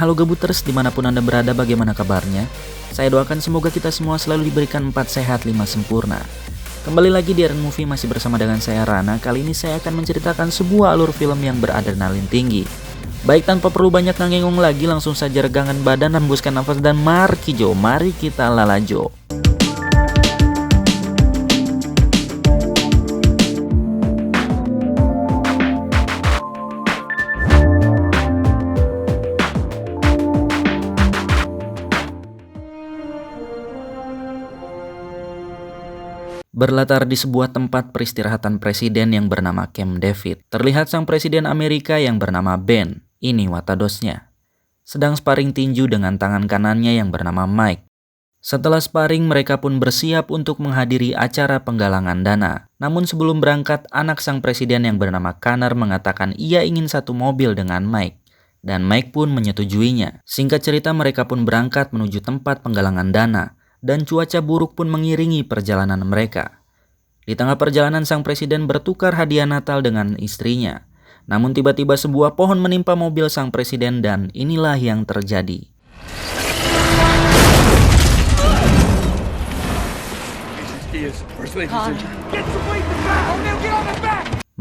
Halo Gabuters, dimanapun Anda berada, bagaimana kabarnya? Saya doakan semoga kita semua selalu diberikan 4 sehat 5 sempurna. Kembali lagi di Aren Movie, masih bersama dengan saya Rana. Kali ini saya akan menceritakan sebuah alur film yang beradrenalin tinggi. Baik, tanpa perlu banyak ngangengung lagi, langsung saja regangkan badan, hembuskan nafas, dan markijo, mari kita lalajo. Berlatar di sebuah tempat peristirahatan presiden yang bernama Camp David, terlihat sang presiden Amerika yang bernama Ben, ini watadosnya, sedang sparring tinju dengan tangan kanannya yang bernama Mike. Setelah sparring, mereka pun bersiap untuk menghadiri acara penggalangan dana. Namun sebelum berangkat, anak sang presiden yang bernama Connor mengatakan ia ingin satu mobil dengan Mike. Dan Mike pun menyetujuinya. Singkat cerita, mereka pun berangkat menuju tempat penggalangan dana. Dan cuaca buruk pun mengiringi perjalanan mereka. Di tengah perjalanan, sang presiden bertukar hadiah Natal dengan istrinya. Namun tiba-tiba sebuah pohon menimpa mobil sang presiden dan inilah yang terjadi.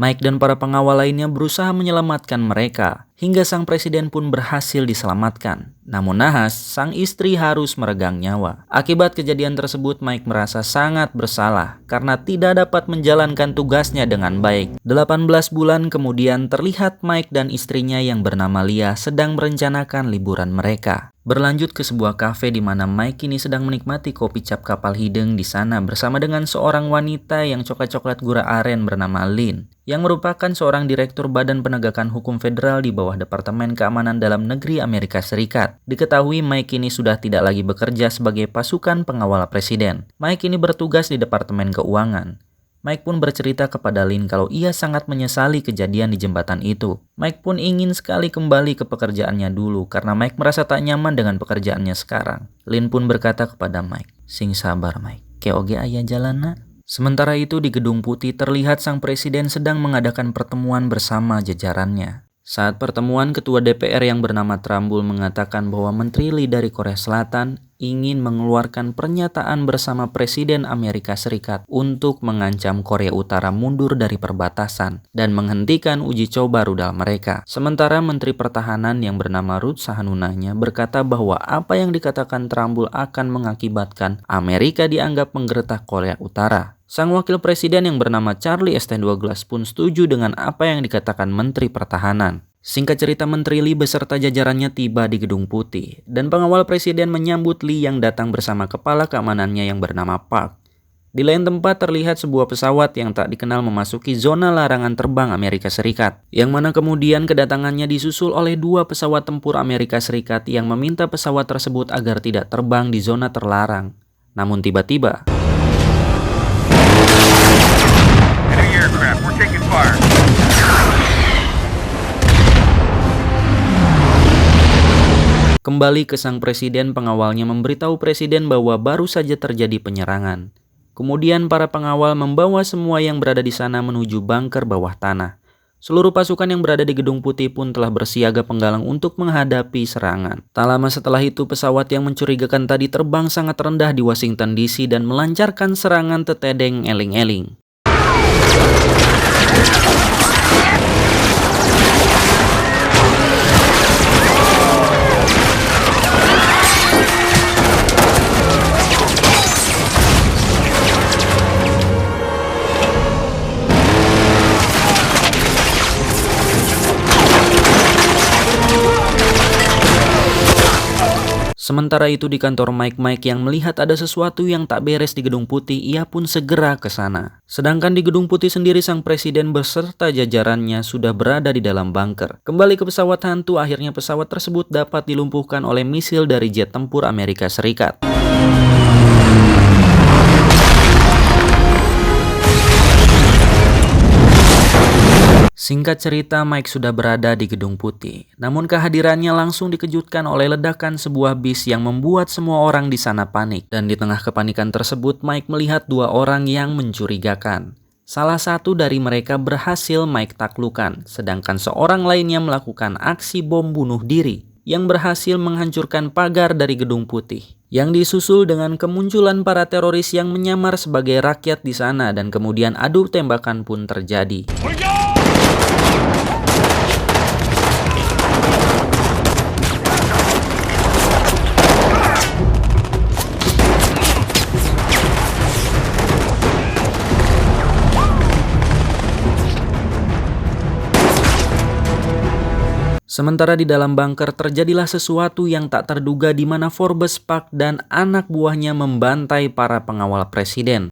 Mike dan para pengawal lainnya berusaha menyelamatkan mereka, hingga sang presiden pun berhasil diselamatkan. Namun nahas, sang istri harus meregang nyawa. Akibat kejadian tersebut, Mike merasa sangat bersalah karena tidak dapat menjalankan tugasnya dengan baik. 18 bulan kemudian terlihat Mike dan istrinya yang bernama Lia sedang merencanakan liburan mereka. Berlanjut ke sebuah kafe di mana Mike kini sedang menikmati kopi cap kapal hideng di sana bersama dengan seorang wanita yang coklat-coklat gura aren bernama Lynn, yang merupakan seorang direktur Badan Penegakan Hukum Federal di bawah Departemen Keamanan Dalam Negeri Amerika Serikat. Diketahui Mike kini sudah tidak lagi bekerja sebagai pasukan pengawal presiden. Mike kini bertugas di Departemen Keuangan. Mike pun bercerita kepada Lynn kalau ia sangat menyesali kejadian di jembatan itu. Mike pun ingin sekali kembali ke pekerjaannya dulu karena Mike merasa tak nyaman dengan pekerjaannya sekarang. Lynn pun berkata kepada Mike, "Sing sabar Mike, keoge aya jalanna." Sementara itu di Gedung Putih terlihat sang presiden sedang mengadakan pertemuan bersama jajarannya. Saat pertemuan, Ketua DPR yang bernama Trumbull mengatakan bahwa Menteri Lee dari Korea Selatan ingin mengeluarkan pernyataan bersama Presiden Amerika Serikat untuk mengancam Korea Utara mundur dari perbatasan dan menghentikan uji coba rudal mereka. Sementara Menteri Pertahanan yang bernama Ruth Sahanunanya berkata bahwa apa yang dikatakan Trumbull akan mengakibatkan Amerika dianggap menggertak Korea Utara. Sang wakil presiden yang bernama Charlie St. Douglas pun setuju dengan apa yang dikatakan Menteri Pertahanan. Singkat cerita, Menteri Lee beserta jajarannya tiba di Gedung Putih, dan pengawal presiden menyambut Lee yang datang bersama kepala keamanannya yang bernama Park. Di lain tempat terlihat sebuah pesawat yang tak dikenal memasuki zona larangan terbang Amerika Serikat, yang mana kemudian kedatangannya disusul oleh 2 pesawat tempur Amerika Serikat yang meminta pesawat tersebut agar tidak terbang di zona terlarang. Namun tiba-tiba kembali ke sang presiden, pengawalnya memberitahu presiden bahwa baru saja terjadi penyerangan. Kemudian para pengawal membawa semua yang berada di sana menuju bunker bawah tanah. Seluruh pasukan yang berada di Gedung Putih pun telah bersiaga penggalang untuk menghadapi serangan. Tak lama setelah itu, pesawat yang mencurigakan tadi terbang sangat rendah di Washington DC dan melancarkan serangan tetedeng eling-eling. Sementara itu di kantor Mike yang melihat ada sesuatu yang tak beres di Gedung Putih, ia pun segera ke sana. Sedangkan di Gedung Putih sendiri, sang presiden beserta jajarannya sudah berada di dalam bunker. Kembali ke pesawat hantu, akhirnya pesawat tersebut dapat dilumpuhkan oleh misil dari jet tempur Amerika Serikat. Singkat cerita, Mike sudah berada di Gedung Putih. Namun kehadirannya langsung dikejutkan oleh ledakan sebuah bis yang membuat semua orang di sana panik. Dan di tengah kepanikan tersebut, Mike melihat 2 orang yang mencurigakan. Salah satu dari mereka berhasil Mike taklukan, sedangkan seorang lainnya melakukan aksi bom bunuh diri. yang berhasil menghancurkan pagar dari Gedung Putih, yang disusul dengan kemunculan para teroris yang menyamar sebagai rakyat di sana dan kemudian adu tembakan pun terjadi. Sementara di dalam bunker terjadilah sesuatu yang tak terduga di mana Forbes Park dan anak buahnya membantai para pengawal presiden.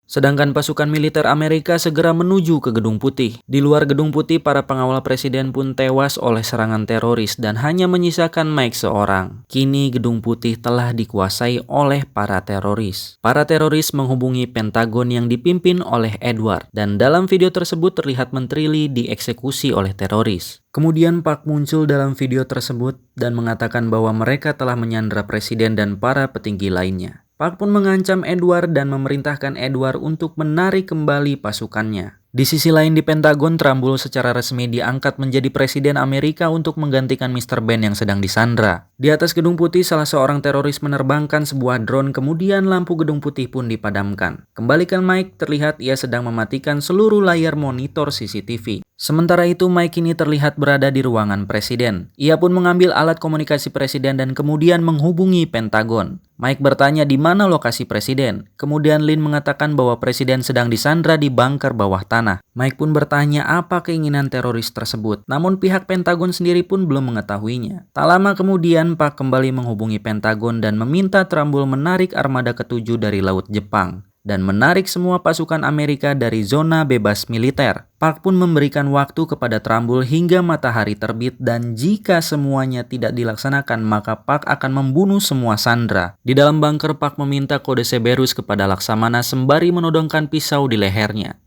Sedangkan pasukan militer Amerika segera menuju ke Gedung Putih. Di luar Gedung Putih, para pengawal presiden pun tewas oleh serangan teroris dan hanya menyisakan Mike seorang. Kini Gedung Putih telah dikuasai oleh para teroris. Para teroris menghubungi Pentagon yang dipimpin oleh Edward, dan dalam video tersebut terlihat Menteri Lee dieksekusi oleh teroris. Kemudian Park muncul dalam video tersebut dan mengatakan bahwa mereka telah menyandra presiden dan para petinggi lainnya. Park pun mengancam Edward dan memerintahkan Edward untuk menarik kembali pasukannya. Di sisi lain di Pentagon, Trumbull secara resmi diangkat menjadi presiden Amerika untuk menggantikan Mr. Ben yang sedang disandra. Di atas Gedung Putih, salah seorang teroris menerbangkan sebuah drone, kemudian lampu Gedung Putih pun dipadamkan. Kembalikan Mike, terlihat ia sedang mematikan seluruh layar monitor CCTV. Sementara itu, Mike kini terlihat berada di ruangan presiden. Ia pun mengambil alat komunikasi presiden dan kemudian menghubungi Pentagon. Mike bertanya di mana lokasi presiden. Kemudian Lynn mengatakan bahwa presiden sedang disandra di bunker bawah tanah. Mike pun bertanya apa keinginan teroris tersebut. Namun pihak Pentagon sendiri pun belum mengetahuinya. Tak lama kemudian, Park kembali menghubungi Pentagon dan meminta Trumbull menarik armada ke-7 dari Laut Jepang dan menarik semua pasukan Amerika dari zona bebas militer. Park pun memberikan waktu kepada Trumbull hingga matahari terbit, dan jika semuanya tidak dilaksanakan maka Park akan membunuh semua sandera. Di dalam bunker, Park meminta kode Cerberus kepada Laksamana sembari menodongkan pisau di lehernya.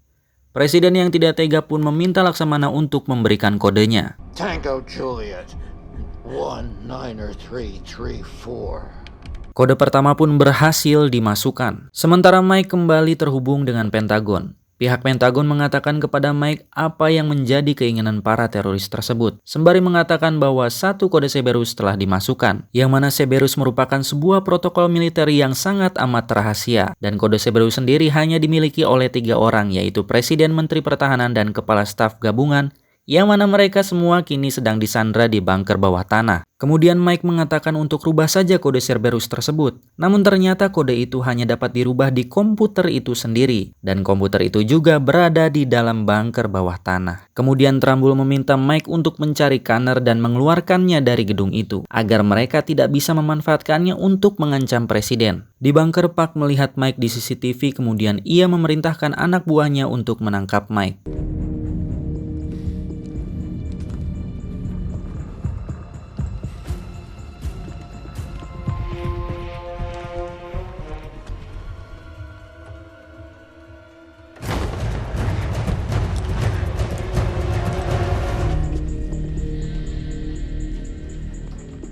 Presiden yang tidak tega pun meminta Laksamana untuk memberikan kodenya. Tango Juliet 190334. Kode pertama pun berhasil dimasukkan. Sementara Mike kembali terhubung dengan Pentagon. Pihak Pentagon mengatakan kepada Mike apa yang menjadi keinginan para teroris tersebut, sembari mengatakan bahwa satu kode Cerberus telah dimasukkan, yang mana Cerberus merupakan sebuah protokol militer yang sangat amat rahasia, dan kode Cerberus sendiri hanya dimiliki oleh 3 orang, yaitu Presiden, Menteri Pertahanan, dan Kepala Staf Gabungan, yang mana mereka semua kini sedang disandra di bunker bawah tanah. Kemudian Mike mengatakan untuk rubah saja kode Cerberus tersebut. Namun ternyata kode itu hanya dapat dirubah di komputer itu sendiri. Dan komputer itu juga berada di dalam bunker bawah tanah. Kemudian Trumbull meminta Mike untuk mencari Connor dan mengeluarkannya dari gedung itu, agar mereka tidak bisa memanfaatkannya untuk mengancam presiden. Di bunker, Park melihat Mike di CCTV, kemudian ia memerintahkan anak buahnya untuk menangkap Mike.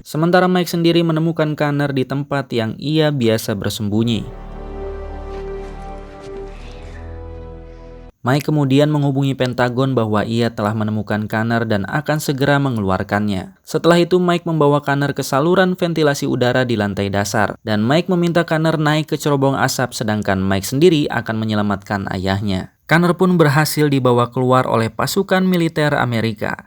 Sementara Mike sendiri menemukan Connor di tempat yang ia biasa bersembunyi. Mike kemudian menghubungi Pentagon bahwa ia telah menemukan Connor dan akan segera mengeluarkannya. Setelah itu Mike membawa Connor ke saluran ventilasi udara di lantai dasar, dan Mike meminta Connor naik ke cerobong asap, sedangkan Mike sendiri akan menyelamatkan ayahnya. Connor pun berhasil dibawa keluar oleh pasukan militer Amerika.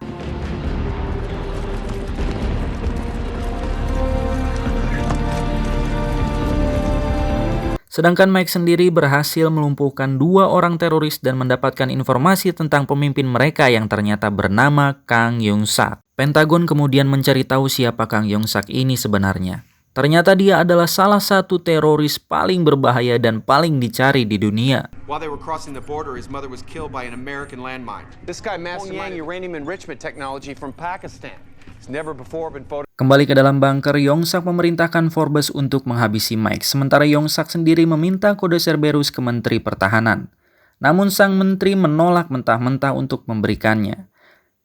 Sedangkan Mike sendiri berhasil melumpuhkan 2 orang teroris dan mendapatkan informasi tentang pemimpin mereka yang ternyata bernama Kang Yong-sak. Pentagon kemudian mencari tahu siapa Kang Yong-sak ini sebenarnya. Ternyata dia adalah salah satu teroris paling berbahaya dan paling dicari di dunia. While they were crossing the border, his mother was killed by an American landmine. This guy masterminded uranium enrichment technology from Pakistan. He's never before been photographed. Kembali ke dalam bunker, Yong-sak memerintahkan Forbes untuk menghabisi Mike, sementara Yong-sak sendiri meminta kode Cerberus ke Menteri Pertahanan. Namun sang menteri menolak mentah-mentah untuk memberikannya.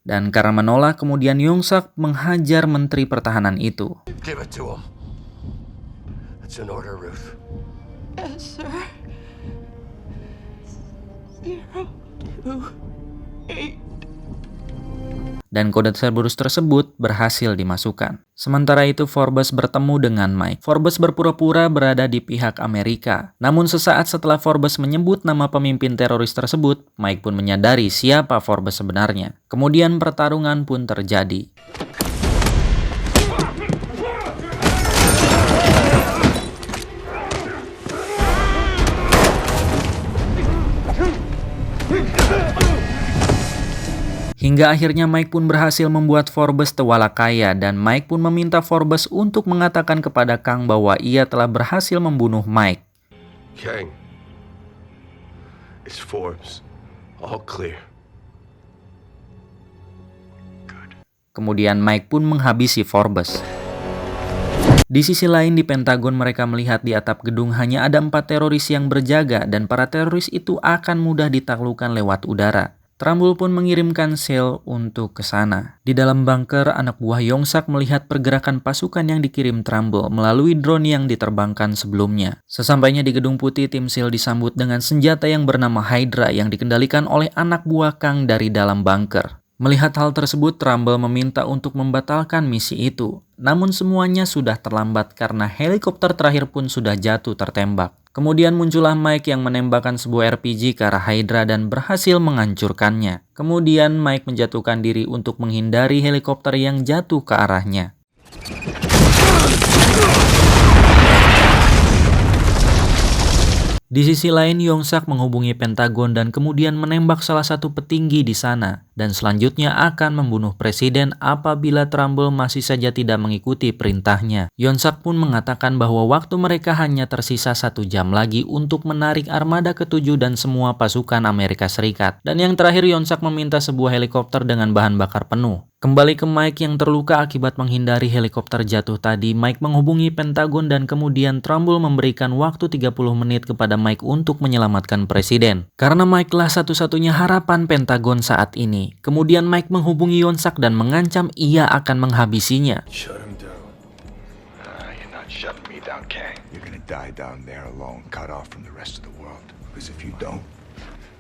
Dan karena menolak, kemudian Yong-sak menghajar Menteri Pertahanan itu. Give it to him. It's an order, Ruth. Yes, sir. 028. dan kode Cerberus tersebut berhasil dimasukkan. Sementara itu Forbes bertemu dengan Mike. Forbes berpura-pura berada di pihak Amerika. Namun sesaat setelah Forbes menyebut nama pemimpin teroris tersebut, Mike pun menyadari siapa Forbes sebenarnya. Kemudian pertarungan pun terjadi. Hingga akhirnya Mike pun berhasil membuat Forbes tewalakaya dan Mike pun meminta Forbes untuk mengatakan kepada Kang bahwa ia telah berhasil membunuh Mike. Kang, it's Forbes. All clear. Kemudian Mike pun menghabisi Forbes. Di sisi lain di Pentagon mereka melihat di atap gedung hanya ada 4 teroris yang berjaga dan para teroris itu akan mudah ditaklukkan lewat udara. Trumbull pun mengirimkan sel untuk ke sana. Di dalam bunker, anak buah Yong-sak melihat pergerakan pasukan yang dikirim Trumbull melalui drone yang diterbangkan sebelumnya. Sesampainya di Gedung Putih, tim sel disambut dengan senjata yang bernama Hydra yang dikendalikan oleh anak buah Kang dari dalam bunker. Melihat hal tersebut, Trumbull meminta untuk membatalkan misi itu. Namun semuanya sudah terlambat karena helikopter terakhir pun sudah jatuh tertembak. Kemudian muncullah Mike yang menembakkan sebuah RPG ke arah Hydra dan berhasil menghancurkannya. Kemudian Mike menjatuhkan diri untuk menghindari helikopter yang jatuh ke arahnya. Di sisi lain, Yong-sak menghubungi Pentagon dan kemudian menembak salah satu petinggi di sana. Dan selanjutnya akan membunuh presiden apabila Trumbull masih saja tidak mengikuti perintahnya. Yong-sak pun mengatakan bahwa waktu mereka hanya tersisa 1 jam lagi untuk menarik armada ke-7 dan semua pasukan Amerika Serikat. Dan yang terakhir, Yong-sak meminta sebuah helikopter dengan bahan bakar penuh. Kembali ke Mike yang terluka akibat menghindari helikopter jatuh tadi, Mike menghubungi Pentagon dan kemudian Trumbull memberikan waktu 30 menit kepada Mike untuk menyelamatkan presiden. Karena Mike lah satu-satunya harapan Pentagon saat ini. Kemudian Mike menghubungi Yong-sak dan mengancam ia akan menghabisinya. Shut him down. You're not shutting me down, Kang. You're gonna die down there alone, cut off from the rest of the world. Because if you don't,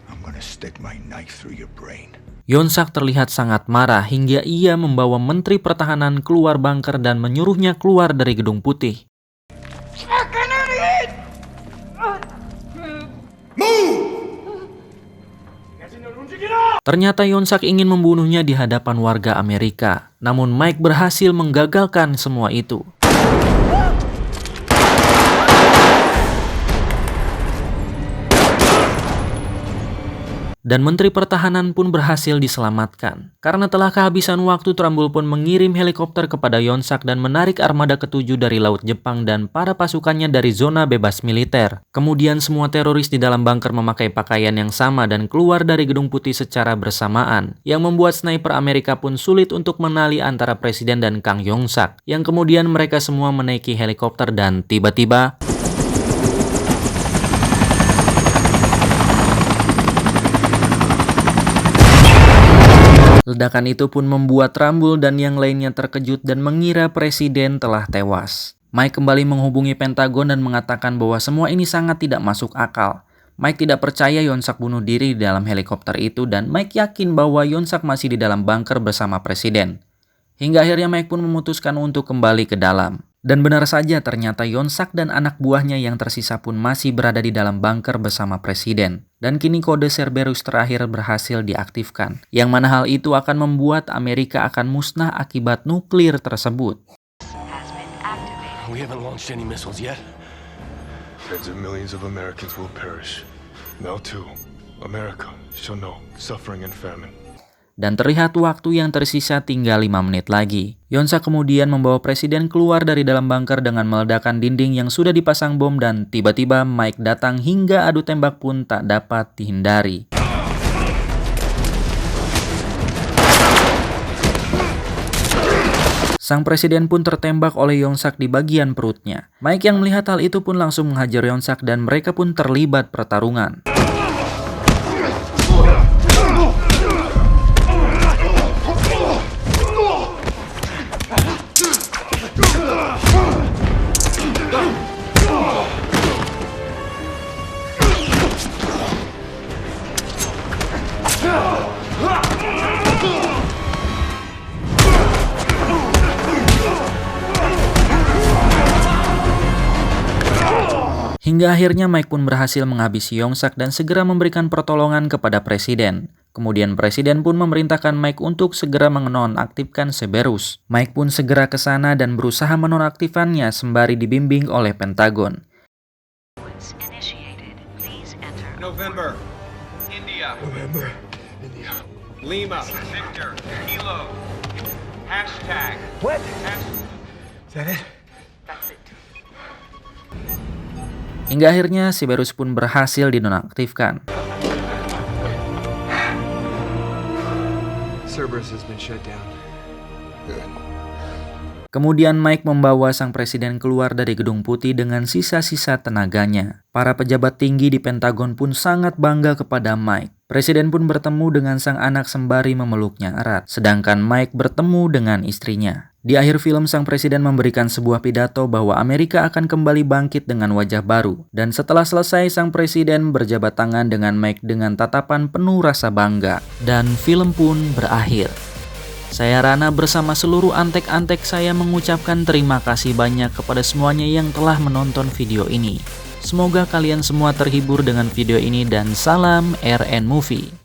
I'm gonna stick my knife through your brain. Yong-sak terlihat sangat marah hingga ia membawa Menteri Pertahanan keluar bunker dan menyuruhnya keluar dari Gedung Putih. Ternyata Yong-sak ingin membunuhnya di hadapan warga Amerika. Namun Mike berhasil menggagalkan semua itu. Dan Menteri Pertahanan pun berhasil diselamatkan. Karena telah kehabisan waktu, Trumbull pun mengirim helikopter kepada Yong-sak dan menarik armada ke-7 dari Laut Jepang dan para pasukannya dari zona bebas militer. Kemudian semua teroris di dalam bunker memakai pakaian yang sama dan keluar dari Gedung Putih secara bersamaan, yang membuat sniper Amerika pun sulit untuk mengenali antara presiden dan Kang Yong-sak. Yang kemudian mereka semua menaiki helikopter dan tiba-tiba ledakan itu pun membuat Trumbull dan yang lainnya terkejut dan mengira presiden telah tewas. Mike kembali menghubungi Pentagon dan mengatakan bahwa semua ini sangat tidak masuk akal. Mike tidak percaya Yong-sak bunuh diri di dalam helikopter itu dan Mike yakin bahwa Yong-sak masih di dalam bunker bersama presiden. Hingga akhirnya Mike pun memutuskan untuk kembali ke dalam. Dan benar saja ternyata Yong-sak dan anak buahnya yang tersisa pun masih berada di dalam bunker bersama presiden. Dan kini kode Cerberus terakhir berhasil diaktifkan. Yang mana hal itu akan membuat Amerika akan musnah akibat nuklir tersebut. We haven't launched any missiles yet. Tens of millions of Americans will perish. Now too, America shall know suffering and famine. Dan terlihat waktu yang tersisa tinggal 5 menit lagi. Yong-sak kemudian membawa presiden keluar dari dalam bunker dengan meledakkan dinding yang sudah dipasang bom dan tiba-tiba Mike datang hingga adu tembak pun tak dapat dihindari. Sang presiden pun tertembak oleh Yong-sak di bagian perutnya. Mike yang melihat hal itu pun langsung menghajar Yong-sak dan mereka pun terlibat pertarungan. Hingga akhirnya Mike pun berhasil menghabisi Yong-sak dan segera memberikan pertolongan kepada presiden. Kemudian presiden pun memerintahkan Mike untuk segera menonaktifkan Cerberus. Mike pun segera ke sana dan berusaha menonaktifkannya sembari dibimbing oleh Pentagon. November, India. November, India. Lima. Victor, Kilo. Hashtag. What? Hashtag. Is that it? Hingga akhirnya Cerberus pun berhasil dinonaktifkan. Cerberus has been shut down. Good. Kemudian Mike membawa sang presiden keluar dari Gedung Putih dengan sisa-sisa tenaganya. Para pejabat tinggi di Pentagon pun sangat bangga kepada Mike. Presiden pun bertemu dengan sang anak sembari memeluknya erat, sedangkan Mike bertemu dengan istrinya. Di akhir film, sang presiden memberikan sebuah pidato bahwa Amerika akan kembali bangkit dengan wajah baru. Dan setelah selesai, sang presiden berjabat tangan dengan Mike dengan tatapan penuh rasa bangga. Dan film pun berakhir. Saya Rana bersama seluruh antek-antek saya mengucapkan terima kasih banyak kepada semuanya yang telah menonton video ini. Semoga kalian semua terhibur dengan video ini dan salam RN Movie.